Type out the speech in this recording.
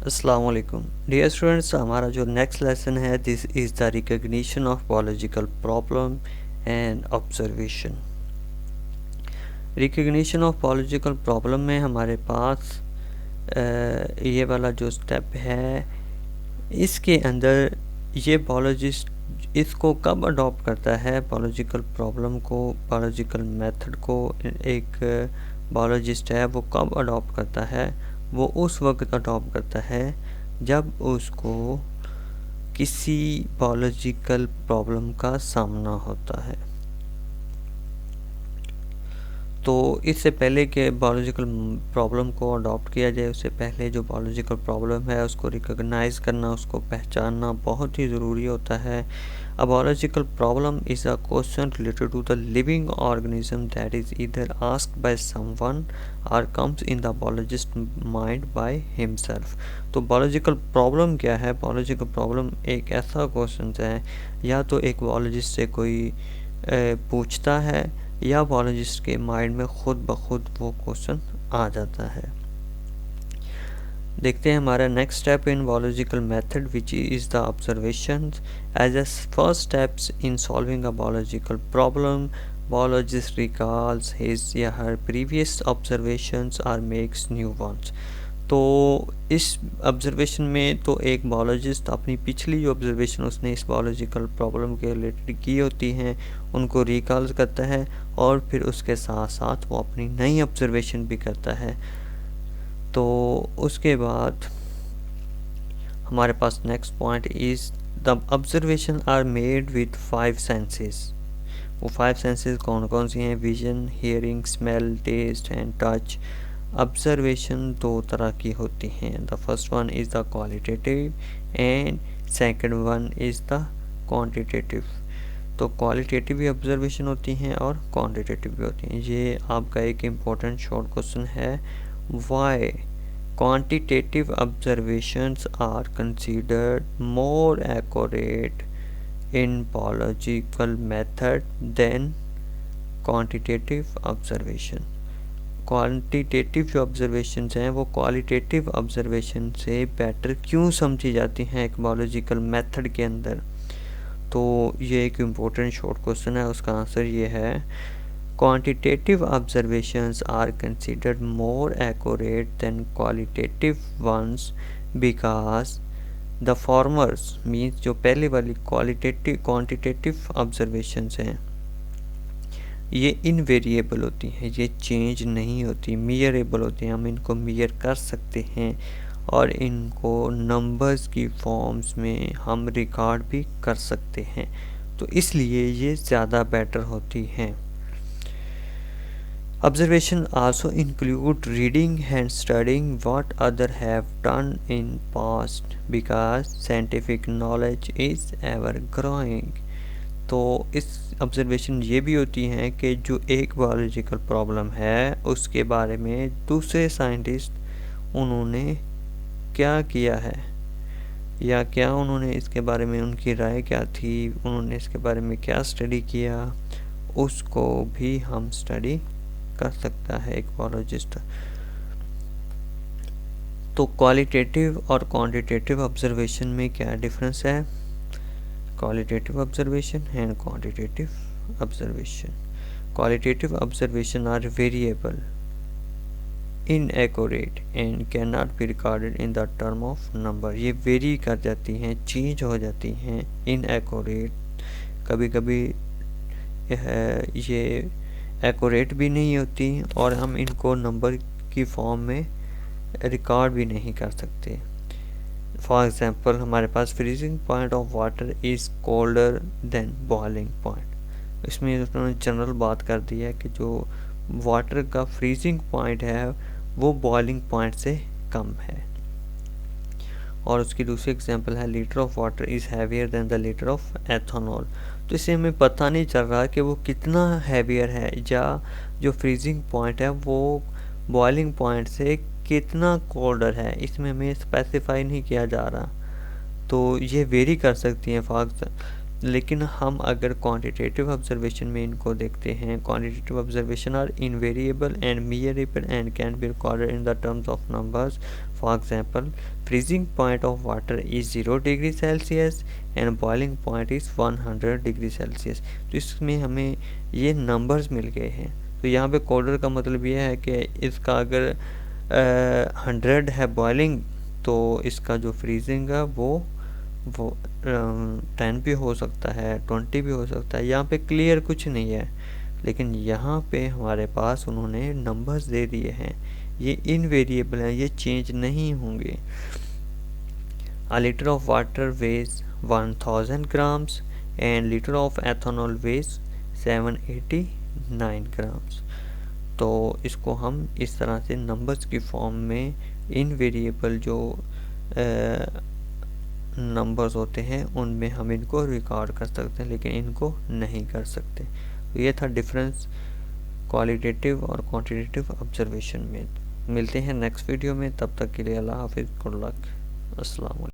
अस्सलाम वालेकुम dear students. हमारा जो नेक्स्ट लेसन है this is the recognition of biological problem and observation. Recognition of biological problem में हमारे पास ये वाला जो स्टेप है, इसके अंदर ये बायोलॉजिस्ट इसको कब अडॉप्ट करता है, बायोलॉजिकल प्रॉब्लम को, बायोलॉजिकल मेथड को एक बायोलॉजिस्ट है वो कब अडॉप्ट करता है, वो उस वक्त अडॉप्ट करता है जब उसको किसी बायोलॉजिकल प्रॉब्लम का सामना होता है। तो इससे पहले कि बायोलॉजिकल प्रॉब्लम को अडॉप्ट किया जाए, उससे पहले जो बायोलॉजिकल प्रॉब्लम है उसको रिकॉग्नाइज करना, उसको पहचानना बहुत ही ज़रूरी होता है। A biological problem is a question related to the living organism that is either asked by someone or comes in the biologist mind by himself। तो बायोलॉजिकल प्रॉब्लम क्या है? बायोलॉजिकल प्रॉब्लम एक ऐसा क्वेश्चन है, या तो एक बायोलॉजिस्ट से कोई पूछता है या बायोलॉजिस्ट के माइंड में खुद ब खुद वो क्वेश्चन आ जाता है। देखते हैं हमारा next step in biological method which is the observation. As a first steps in solving a biological problem, biologist recalls his या हर प्रीवियस ऑब्जर्वेशंस और मेक्स न्यू वंस। तो इस ऑब्जर्वेशन में तो एक बायोलॉजिस्ट अपनी पिछली जो ऑब्जर्वेशन उसने इस बायोलॉजिकल प्रॉब्लम के रिलेटेड की होती हैं उनको रिकॉल करता है, और फिर उसके साथ साथ वो अपनी नई ऑब्जर्वेशन भी करता है। तो उसके बाद हमारे पास next point is the observation are made with 5 senses. वो 5 सेंसेस कौन कौन सी हैं? Vision, hearing, smell, taste and touch. Observation दो तरह की होती हैं। The first one is the qualitative and second one is the quantitative. तो क्वालिटेटिव भी ऑब्जर्वेशन होती हैं और क्वांटिटेटिव भी होती हैं। ये आपका एक इम्पोर्टेंट शॉर्ट क्वेश्चन है। Why quantitative observations are considered more accurate in biological method than quantitative observation? Quantitative जो ऑब्जर्वेशंस हैं वो क्वालिटेटिव ऑब्जर्वेशन से बेटर क्यों समझी जाती हैं एक बायोलॉजिकल मेथड के अंदर? तो ये एक इम्पोर्टेंट शॉर्ट क्वेश्चन है, उसका आंसर ये है quantitative observations are considered more accurate than qualitative ones because the formers means जो पहले वाली quantitative observations हैं ये इनवेरिएबल होती हैं, ये चेंज नहीं होती, मेजरेबल होती हैं, हम इनको मेजर कर सकते हैं और इनको नंबर्स की फॉर्म्स में हम रिकॉर्ड भी कर सकते हैं, तो इसलिए ये ज़्यादा बेटर होती हैं। Observation also include reading and studying what others have done in past because scientific knowledge is ever growing। तो इस ऑब्जर्वेशन ये भी होती हैं कि जो एक बायोलॉजिकल प्रॉब्लम है उसके बारे में दूसरे साइंटिस्ट उन्होंने क्या किया है या क्या उन्होंने इसके बारे में उनकी राय क्या थी, उन्होंने इसके बारे में क्या स्टडी किया, उसको भी हम स्टडी कर सकता है एक बायोलॉजिस्ट। तो क्वालिटेटिव और क्वांटिटेटिव ऑब्जर्वेशन में क्या डिफरेंस है? Qualitative observation and quantitative observation. Qualitative observation are variable, inaccurate and can not be recorded in the term of number. ये वेरी कर जाती हैं, चेंज हो जाती हैं, इनएक्यूरेट, कभी कभी ये एक्यूरेट भी नहीं होती और हम इनको नंबर की फॉर्म में रिकॉर्ड भी नहीं कर सकते। फॉर एग्जांपल हमारे पास freezing point of water is colder than boiling point. इसमें उन्होंने जनरल बात कर दी है कि जो वाटर का फ्रीजिंग पॉइंट है वो बॉइलिंग पॉइंट से कम है। और उसकी दूसरी एग्जांपल है litre of water is heavier than the litre of ethanol. तो इससे हमें पता नहीं चल रहा कि वो कितना हैवियर है या जो फ्रीजिंग पॉइंट है वो बॉइलिंग पॉइंट से कितना कोल्डर है, इसमें हमें स्पेसिफाई नहीं किया जा रहा। तो ये वेरी कर सकती हैं। लेकिन हम अगर क्वांटिटेटिव ऑब्जर्वेशन में इनको देखते हैं, quantitative observation are invariable and measurable and can be recorded in the terms of numbers. For example, freezing point of water is 0 degree Celsius and boiling point is 100 degree Celsius. तो इसमें हमें ये numbers मिल गए हैं. तो यहाँ पे coder का मतलब ये है कि इसका अगर 100 है बॉइलिंग, तो इसका जो फ्रीजिंग है वो 10 भी हो सकता है, 20 भी हो सकता है. यहाँ पे क्लियर कुछ नहीं है, लेकिन यहाँ पे हमारे पास उन्होंने नंबर्स दे दिए हैं. ये इनवेरिएबल हैं, ये चेंज नहीं होंगे. A liter of water weighs 1000 grams and liter of ethanol weighs 789 grams. तो इसको हम इस तरह से नंबर्स की फॉर्म में इनवेरिएबल जो नंबर्स होते हैं उनमें हम इनको रिकॉर्ड कर सकते हैं, लेकिन इनको नहीं कर सकते. तो ये था डिफरेंस क्वालिटेटिव और क्वांटिटेटिव ऑब्जर्वेशन में. मिलते हैं नेक्स्ट वीडियो में, तब तक के लिए अल्लाह हाफिज़, गुड लक, अस्सलाम वालेकुम.